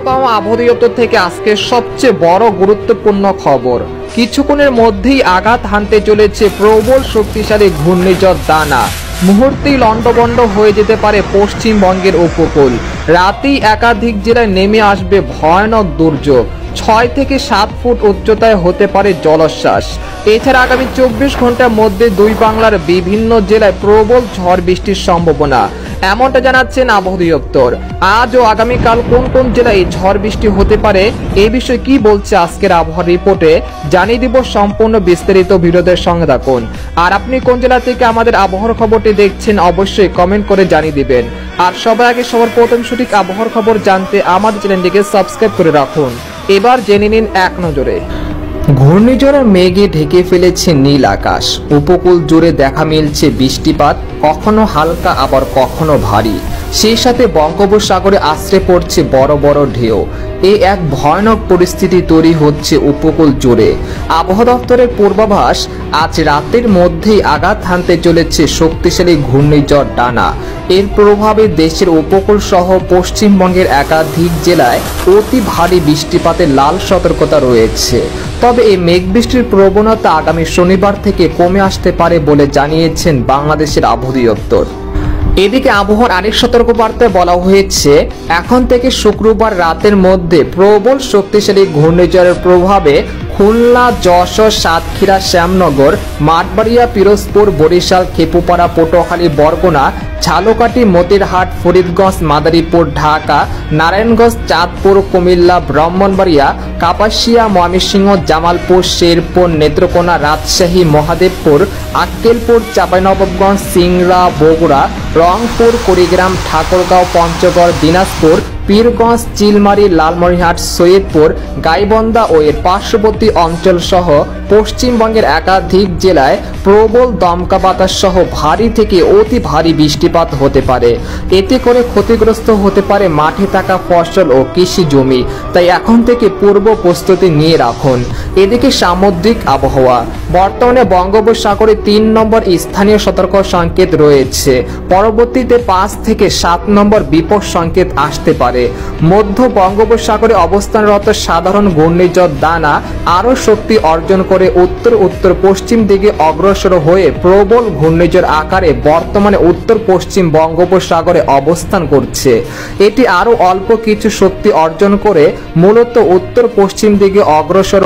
পাওয়া আবহাওয়া দপ্তর থেকে আজকে সবচেয়ে বড় গুরুত্বপূর্ণ খবর। কিছুক্ষণের মধ্যেই আঘাত হানতে চলেছে প্রবল শক্তিশালী ঘূর্ণিঝড় দানা। মুহূর্তেই লন্ডভন্ড হয়ে যেতে পারে পশ্চিমবঙ্গের উপকূল। রাতেই একাধিক জেলায় নেমে আসবে ভয়ানক দুর্যোগ। 6 থেকে 7 ফুট উচ্চতায় হতে পারে জলোচ্ছ্বাস। এছাড়া আগামী 24 ঘন্টার মধ্যে দুই বাংলার বিভিন্ন জেলায় প্রবল ঝড় বৃষ্টির সম্ভাবনা, এমনটা জানাচ্ছেন আবহাওয়া দপ্তর। আজ ও আগামীকাল কোন কোন জেলায় ঝড় বৃষ্টি হতে পারে এই বিষয়ে কি বলছে আজকের আবহাওয়া রিপোর্টে জানিয়ে দিব। সম্পূর্ণ বিস্তারিত ভিডিওদের সঙ্গে থাকুন। আর আপনি কোন জেলা থেকে আমাদের আবহাওয়ার খবরটি দেখছেন অবশ্যই কমেন্ট করে জানিয়ে দিবেন। আর সবার আগে সবার প্রথম সঠিক আবহাওয়ার খবর জানতে আমাদের চ্যানেলটিকে সাবস্ক্রাইব করে রাখুন। এবার জেনে নিন এক নজরে। ঘূর্ণিঝড়ের মেঘে ঢেকে ফেলেছে নীল আকাশ। উপকূল জুড়ে দেখা মিলছে বৃষ্টিপাত, কখনো হালকা আবার কখনো ভারী। সেই সাথে বঙ্গোপসাগরে আছড়ে পড়ছে বড় বড় ঢেউ। এক ভয়ানক পরিস্থিতি তৈরি হচ্ছে উপকূল জুড়ে। আবহাওয়া দপ্তরের পূর্বাভাস, আজ রাতের মধ্যেই আঘাত হানতে চলেছে শক্তিশালী ঘূর্ণিঝড় ডানা। এর প্রভাবে দেশের উপকূল সহ পশ্চিমবঙ্গের একাধিক জেলায় অতি ভারী বৃষ্টিপাতের লাল সতর্কতা রয়েছে। তবে এই মেঘ বৃষ্টির প্রবণতা আগামী শনিবার থেকে কমে আসতে পারে বলে জানিয়েছেন বাংলাদেশের আবহাওয়া দপ্তর। এদিকে আবহাওয়ার আরেক সতর্কবার্তায় বলা হয়েছে, এখন থেকে শুক্রবার রাতের মধ্যে প্রবল শক্তিশালী ঘূর্ণিঝড়ের প্রভাবে খুলনা, যশোর, সাতক্ষীরা, শ্যামনগর, মাঠবাড়িয়া, পিরোজপুর, বরিশাল, খেপুপাড়া, পটুয়াখালী, বরগুনা, ঝালকাঠি, মতিরহাট, ফরিদগঞ্জ, মাদারীপুর, ঢাকা, নারায়ণগঞ্জ, চাঁদপুর, কুমিল্লা, ব্রাহ্মণবাড়িয়া, কাপাসিয়া, ময়মনসিংহ, জামালপুর, শেরপুর, নেত্রকোনা, রাজশাহী, মহাদেবপুর, আক্কেলপুর, চাঁপাইনবাবগঞ্জ, সিংড়া, বগুড়া, রংপুর, কুড়িগ্রাম, ঠাকুরগাঁও, পঞ্চগড়, দিনাজপুর, পীরগঞ্জ, চিলমারী, লালমনিরহাট, সৈয়দপুর, গাইবান্ধা ও এর পার্শ্ববর্তী অঞ্চল সহ পশ্চিমবঙ্গের একাধিক জেলায় প্রবল দমকা বাতাস সহ ভারী থেকে অতি ভারী বৃষ্টিপাত হতে পারে। এতে করে ক্ষতিগ্রস্ত হতে পারে মাঠে থাকা ফসল ও কৃষি জমি। তাই এখন থেকে পূর্ব প্রস্তুতি নিয়ে রাখুন। এদিকে সামুদ্রিক আবহাওয়া, বর্তমানে বঙ্গোপসাগরে 3 নম্বর স্থানীয় সতর্ক সংকেত রয়েছে। পরবর্তীতে 5 থেকে 7 নম্বর বিপদ সংকেত আসতে পারে। মধ্য বঙ্গোপসাগরে অবস্থানরত সাধারণ ঘূর্ণিঝড় দানা আরো শক্তি অর্জন করে উত্তর উত্তর পশ্চিম দিকে অগ্রসর হয়ে প্রবল ঘূর্ণিঝড় আকারে বর্তমানে উত্তর পশ্চিম বঙ্গোপসাগরে অবস্থান করছে। এটি আরো অল্প কিছু শক্তি অর্জন করে মূলত উত্তর পশ্চিম দিকে অগ্রসর